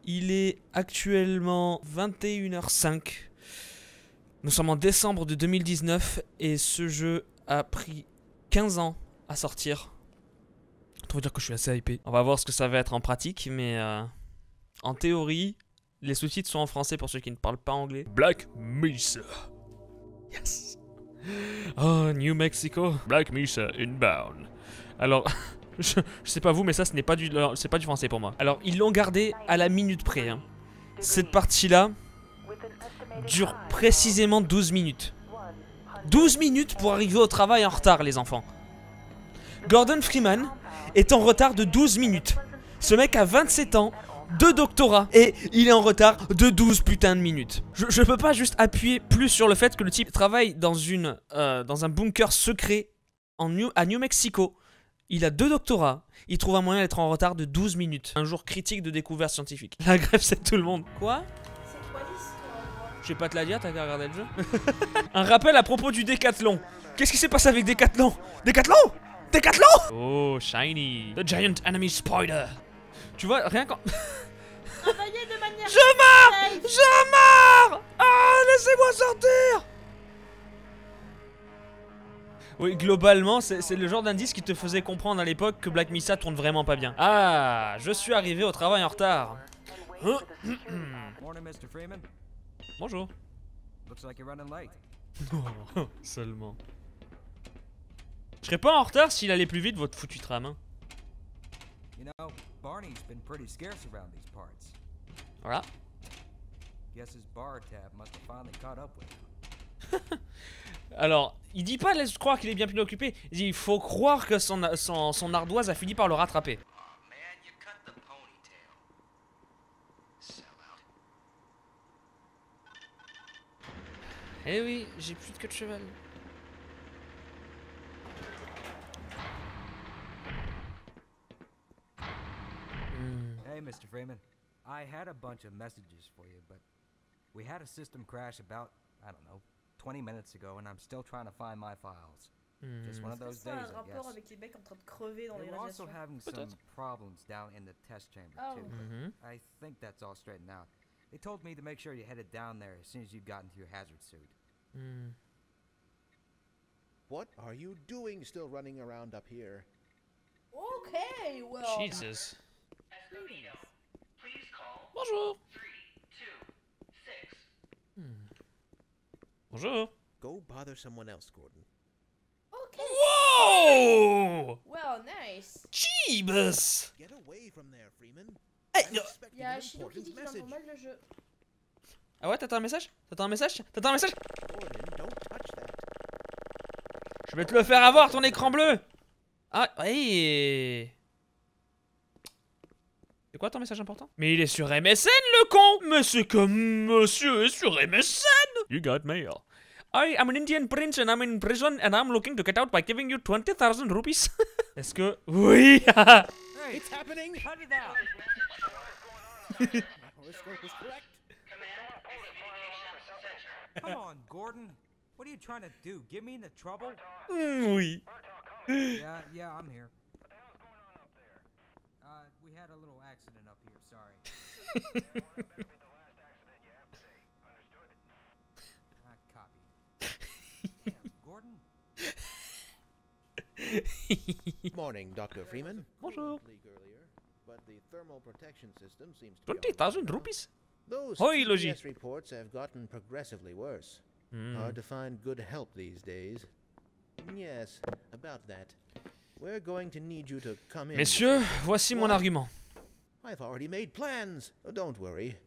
Il est actuellement 21h05. Nous sommes en décembre de 2019 et ce jeu a pris 15 ans à sortir. On va dire que je suis assez hypé. On va voir ce que ça va être en pratique, mais en théorie, les sous-titres sont en français pour ceux qui ne parlent pas anglais. Black Mesa. Yes. Oh, New Mexico. Black Mesa inbound. Alors, je sais pas vous, mais ça, ce n'est pas du français pour moi. Alors, ils l'ont gardé à la minute près. Hein. Cette partie-là dure précisément 12 minutes. 12 minutes pour arriver au travail en retard, les enfants. Gordon Freeman est en retard de 12 minutes. Ce mec a 27 ans, 2 doctorats, et il est en retard de 12 putains de minutes. Je peux pas juste appuyer plus sur le fait que le type travaille dans un bunker secret à New Mexico. Il a 2 doctorats, il trouve un moyen d'être en retard de 12 minutes. Un jour critique de découverte scientifique. La grève, c'est tout le monde. Quoi? Je vais pas te la dire, t'as qu'à regarder le jeu. Un rappel à propos du Décathlon. Qu'est-ce qui s'est passé avec Décathlon? Décathlon? Décathlon? Oh, shiny. The giant enemy spider. Tu vois, rien qu'en... Travailler de manière... Je meurs! Je meurs! Ah, laissez-moi sortir! Oui, globalement, c'est le genre d'indice qui te faisait comprendre à l'époque que Black Mesa tourne vraiment pas bien. Ah, je suis arrivé au travail en retard. Bonjour. Oh, seulement. Je serais pas en retard s'il allait plus vite, votre foutu tram. Hein. Voilà. Alors, il dit pas laisse croire qu'il est bien plus occupé. Il dit il faut croire que son ardoise a fini par le rattraper. Eh oui, j'ai plus de queue de cheval. Hey, Mr. Freeman. I had a bunch of messages for you, but we had a system crash about, I don't know, 20 minutes ago, and I'm still trying to find my files. Just one of those days, I guess. Avec les mecs en train de crever dans les We're also radiations. having some problems down in the test chamber, too. I think that's all straightened out. They told me to make sure you headed down there as soon as you got into your hazard suit. What are you doing still running around up here? Okay, well... Jesus. Bonjour. Bonjour. Go bother someone else, Gordon. Okay. Wow! Well, nice. Jeebus! Get away from there, Freeman. Hey, I'm no. expecting Y'a an Shido qui dit important qu'il entend message. mal le jeu. Ah ouais, t'attends un message? T'attends un message? T'attends un message? Gordon, don't touch that. Je vais te le faire avoir, ton écran bleu! Ah, oui! C'est quoi ton message important? Mais il est sur MSN, le con! Mais c'est comme monsieur est sur MSN! You got mail. I am an Indian prince and I'm in prison and I'm looking to get out by giving you 20,000 rupees. Est-ce que... Oui! Hey, it's happening! Cut it out! My horoscope was correct. Come on, Gordon. What are you trying to do? Get me into trouble? Oui. Yeah, I'm here. We had a little accident up here, sorry. Copy. Damn, Gordon? Morning, Dr. Freeman. Bonjour. Leak earlier, but the thermal protection system seems to be 20,000 rupees? Those Hoi, Logi. GPS reports have gotten progressively worse. Hard to find good help these days. Yes, about that. We're going to need you to come in. Messieurs, voici mon argument. I've already made plans. Oh, don't worry.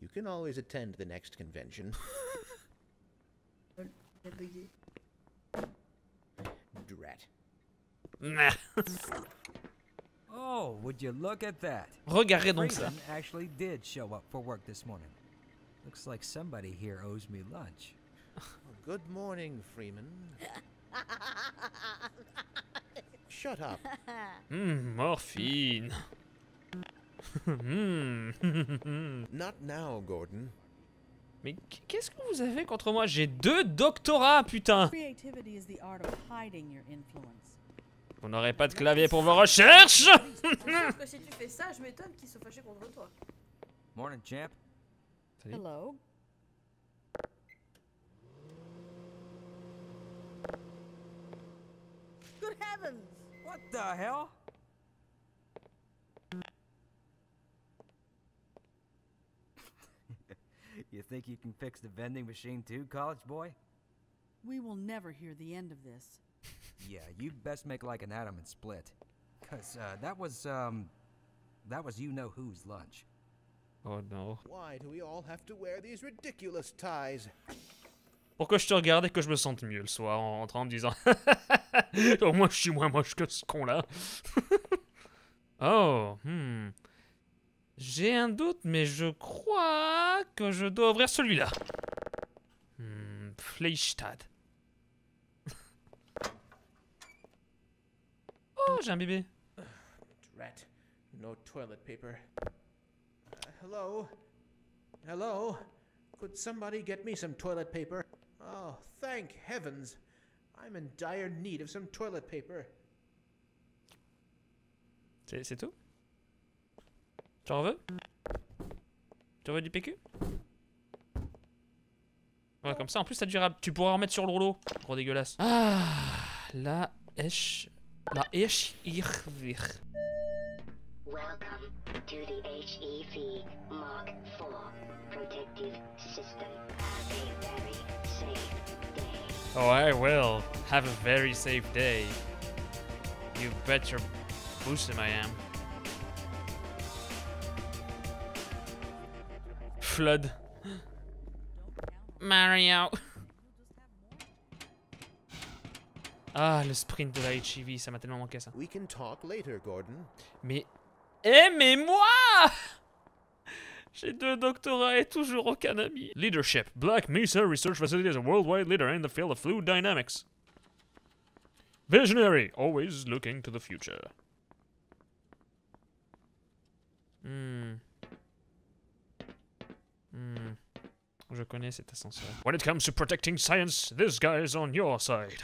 You can always attend the next convention. J'ai bugué. Drat. Nah. Oh, would you look at that? Regardez donc ça. Freeman actually did show up for work this morning. Looks like somebody here owes me lunch. Good morning, Freeman. Shut up. Morphine. Not now, Gordon. Mais qu'est-ce que vous avez contre moi? J'ai 2 doctorats, putain. Creativity is the art of hiding your influence. Vous n'aurez pas de clavier pour vos recherches. Sauf que si tu fais ça, je m'étonne qu'ils se fâchent contre toi. Morning, champ. Salut. Hello. Good heavens! What the hell? You think you can fix the vending machine too, college boy? We will never hear the end of this. Yeah, you'd best make like an atom and split. Cause that was you-know-who's lunch. Oh non. Why do we all have to wear these ridiculous ties? Pourquoi je te regarde et que je me sente mieux le soir en rentrant en me disant au moins je suis moins moche que ce con là. Oh, j'ai un doute, mais je crois que je dois ouvrir celui-là. Fleischstadt. Oh, j'ai un bébé. Drat. No toilet paper. Hello? Hello? Could somebody get me some toilet paper? Oh, thank heavens. I'm in dire need of some toilet paper. C'est tout? Tu en veux? Tu veux du PQ? Ouais, comme ça, en plus, ça durera. Tu pourras en remettre sur le rouleau. Gros dégueulasse. Ah, la Esch. La Esch. Welcome to the HEV Mark IV protective system. Have a very safe day. Oh, I will. Have a very safe day. You bet your bosom I am. Flood. Mario. Ah, le sprint de la HEV, ça m'a tellement manqué ça. We can talk later, Gordon. Mais... mais moi! J'ai 2 doctorats et toujours aucun ami. Leadership. Black Mesa Research Facility is a worldwide leader in the field of fluid dynamics. Visionary. Always looking to the future. Je connais cet ascenseur. When it comes to protecting science, this guy is on your side.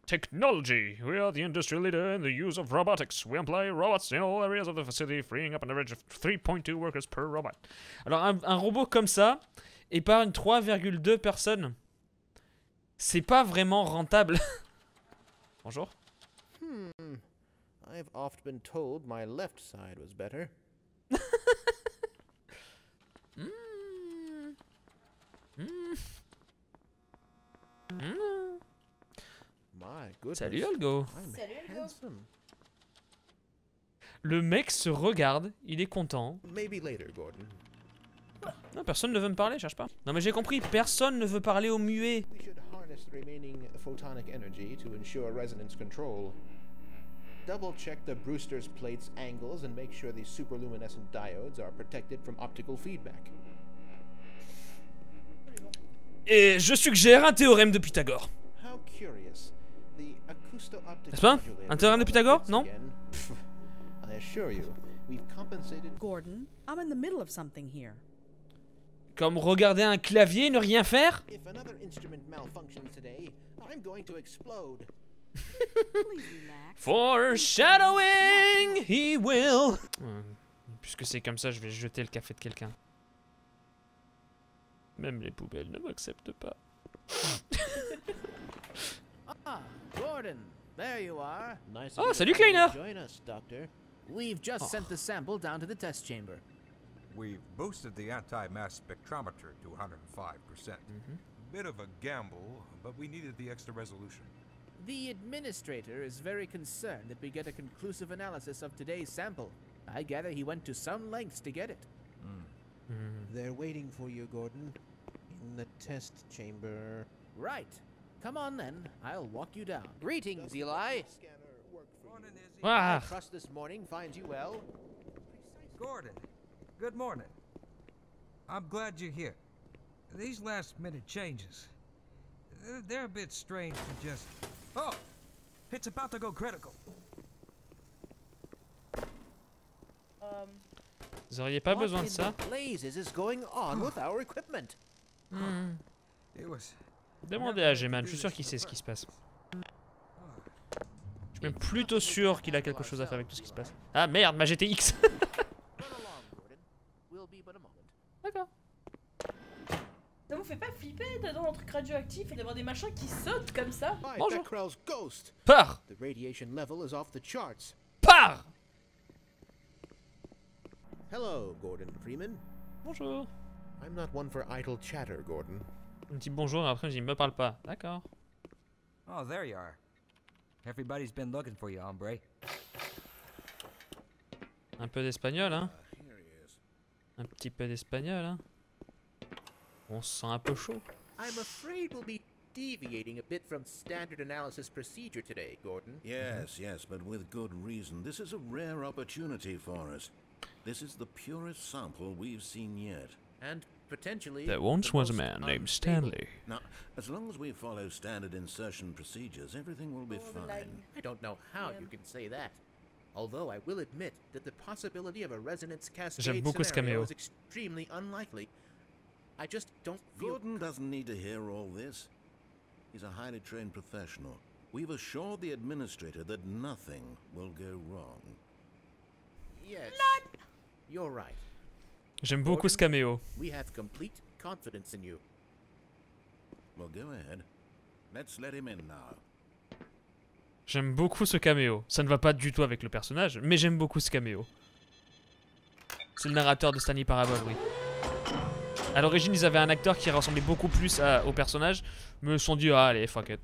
Technology. We are the industry leader in the use of robotics. We employ robots in all areas of the facility, freeing up an average of 3.2 workers per robot. Alors, un robot comme ça, et par une 3,2 personnes, c'est pas vraiment rentable. Bonjour. I've oft been told my left side was better. My goodness. Salut Olgo. I'm Salut, Olgo. handsome. Le mec se regarde, il est content. Maybe later, Gordon. Non, personne ne veut me parler, cherche pas. Non mais j'ai compris, personne ne veut parler au muet. We should harness the remaining photonic energy to ensure resonance control. Double check the Brewster's plate's angles and make sure the superluminescent diodes are protected from optical feedback. Et je suggère un théorème de Pythagore. How curious. The acousto-optic N'est-ce pas? modulator Un théorème de Pythagore? fits Non? again. Pff, I assure you, we've compensated. Gordon, I'm in the middle of something here. Comme regarder un clavier et ne rien faire? If another instrument malfunctions today, I'm going to explode. Please relax. Foreshadowing, he will. Puisque c'est comme ça, je vais jeter le café de quelqu'un. Même les poubelles ne m'acceptent pas. Ah, Gordon, there you are. Nice Oh, of salut, you to Kleiner. Join us, Doctor. We've just sent the sample down to the test chamber. We've boosted the anti-mass spectrometer to 105%. Bit of a gamble, but we needed the extra resolution. The administrator is very concerned that we get a conclusive analysis of today's sample. I gather he went to some lengths to get it. They're waiting for you, Gordon. In the test chamber. Right. Come on then. I'll walk you down. Greetings, Eli. Scanner work for Morning, Izzy. Ah, Trust this morning finds you well. Gordon, good morning. I'm glad you're here. These last-minute changes, they're a bit strange to just... Oh! It's about to go critical. vous auriez pas What besoin de in ça? the blazes is going on with our equipment? It was... Demandez à Geman, je suis sûr qu'il sait ce qui se passe. Je suis même plutôt sûr qu'il a quelque chose à faire avec tout ce qui se passe. Ah merde, ma GTX. D'accord. Ça vous fait pas flipper d'être dans un truc radioactif et d'avoir des machins qui sautent comme ça? By Bonjour. Becquerel's ghost. Pars. The radiation level is off the charts. Pars. Hello, Gordon Freeman. Bonjour. I'm not one for idle chatter, Gordon. Il me dit bonjour et après il me parle pas. D'accord. Oh, there you are. Everybody's been looking for you, hombre. Un peu d'espagnol, hein. Un petit peu d'espagnol, hein. On se sent un peu chaud. I'm afraid we'll be deviating a bit from standard analysis procedure today, Gordon. Yes, yes, but with good reason. This is a rare opportunity for us. This is the purest sample we've seen yet. And potentially... There once the was a most man named unstable. Stanley. Now, as long as we follow standard insertion procedures, everything will be fine. I don't know how you can say that. Although I will admit that the possibility of a resonance cascade J'aime beaucoup ce scenario caméo. is extremely unlikely. I just don't feel... Gordon doesn't need to hear all this. He's a highly trained professional. We've assured the administrator that nothing will go wrong. Yes. You're right. J'aime beaucoup ce caméo. We have complete confidence in you. Well, go ahead. Let's let him in now. J'aime beaucoup ce caméo. Ça ne va pas du tout avec le personnage, mais j'aime beaucoup ce caméo. C'est le narrateur de Stanley Parable, oui. À l'origine, ils avaient un acteur qui ressemblait beaucoup plus au personnage, mais ils se sont dit, ah, allez, fuck it.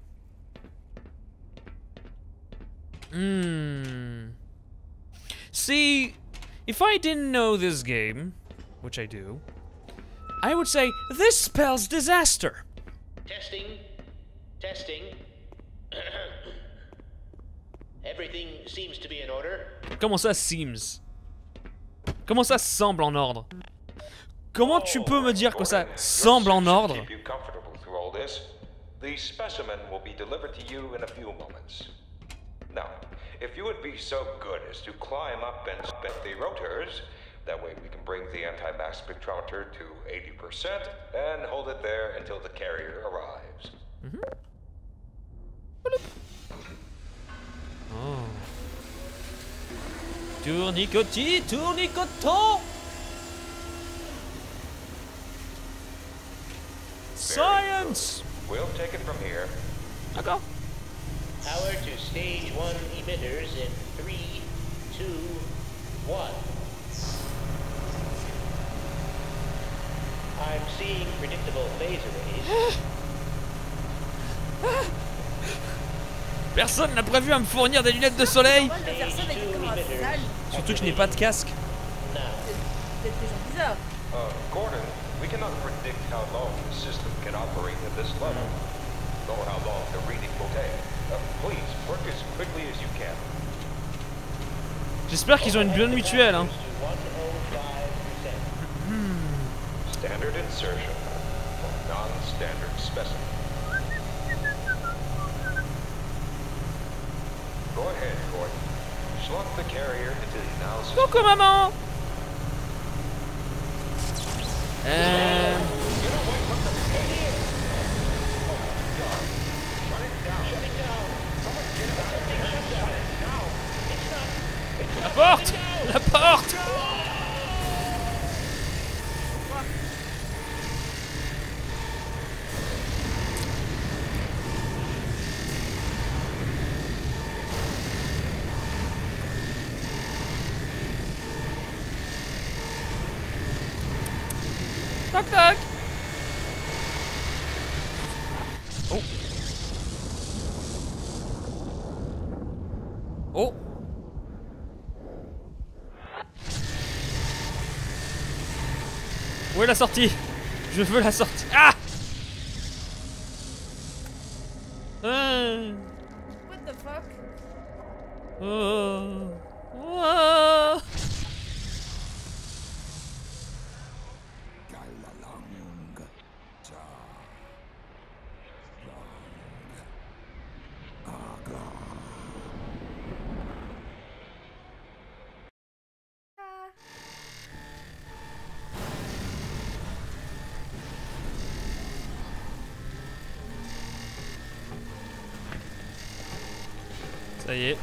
See, if I didn't know this game, which I do, I would say, this spells disaster. Testing. Testing. Everything seems to be in order. Comment ça, seems? Comment ça semble en ordre? Comment tu peux me dire que ça semble en ordre? Keep you comfortable through all this. The specimen will be delivered to you in a few moments. Now, if you would be so good as to climb up and spin the rotors, that way we can bring the anti-mass spectrometer to 80% and hold it there until the carrier arrives. Oh. Tournicotis, tournicoton. Science. We'll take it from here. D'accord. Power to stage 1 emitters in 3, 2, 1. I'm seeing predictable phase arrays. Personne n'a prévu à me fournir des lunettes de soleil. Normal de faire ça avec des caméras sales. Surtout que je n'ai pas de casque. Now, Peut-être des gens bizarres. Gordon, we cannot predict how long the system can operate at this level, nor how long the reading will take. Please, work as quickly as you can. J'espère qu'ils ont une bonne mutuelle, hein. to 105%. Standard insertion for non-standard specimen. Go ahead, Gordon. Slot the carrier into the analysis. Coucou maman. La porte. La porte. Toc toc. Oh. Oh. Où est la sortie? Je veux la sortie. Ah. What the fuck? Oh. Oh. Ça y est.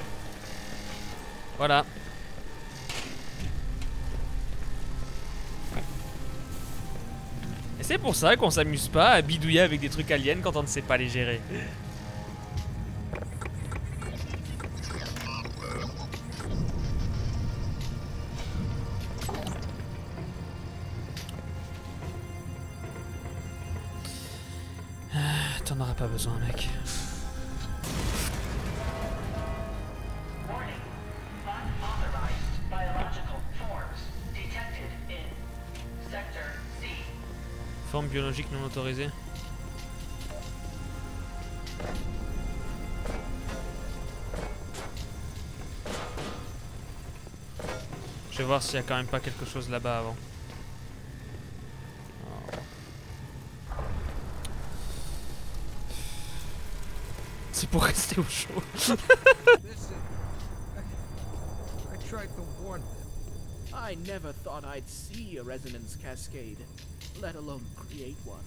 Voilà. C'est pour ça qu'on s'amuse pas à bidouiller avec des trucs aliens quand on ne sait pas les gérer. T'en auras pas besoin, mec. Forme biologique non autorisée. Je vais voir s'il y a quand même pas quelque chose là-bas avant. Oh. C'est pour rester au chaud. I never thought I'd see a resonance cascade, let alone create one.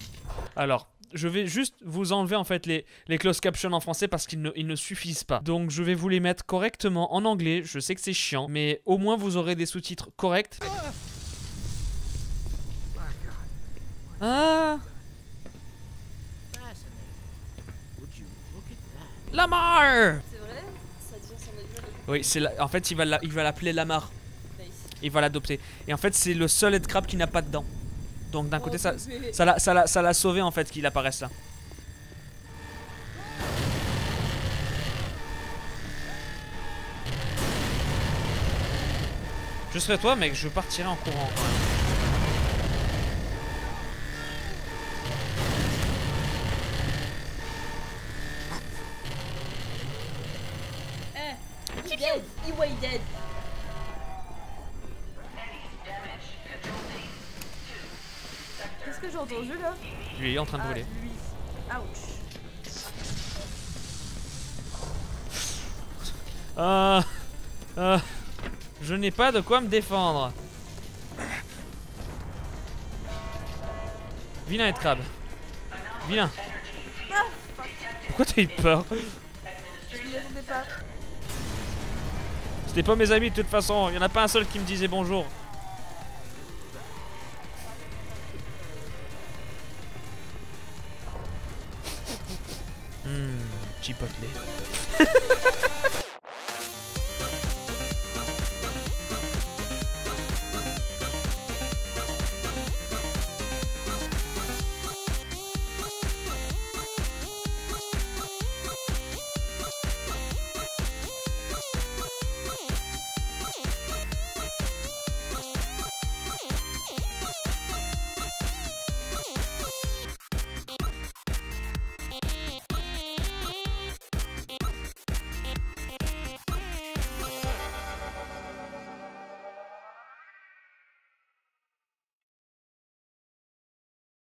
Alors, je vais juste vous enlever en fait les closed captions en français parce qu'ils ne suffisent pas. Donc je vais vous les mettre correctement en anglais. Je sais que c'est chiant, mais au moins vous aurez des sous-titres corrects. Ah, Lamar! C'est vrai? Ça devient son adulte. Oui, c'est en fait il va l'appeler Lamar. Nice. Il va l'adopter. Et en fait c'est le seul headcrab qui n'a pas de dents. Donc d'un côté ça l'a sauvé en fait qu'il apparaisse là. Je serais toi mec, je partirai en courant quand même. He dead. He way dead. Qu'est-ce que j'ai entendu là? Lui il est en train de brûler. Lui. Ouch. Je n'ai pas de quoi me défendre. Vilain headcrab. Vilain. Pourquoi t'as eu peur? Je m'y attendais pas. C'était pas mes amis de toute façon, il y en a pas un seul qui me disait bonjour. Chipotle.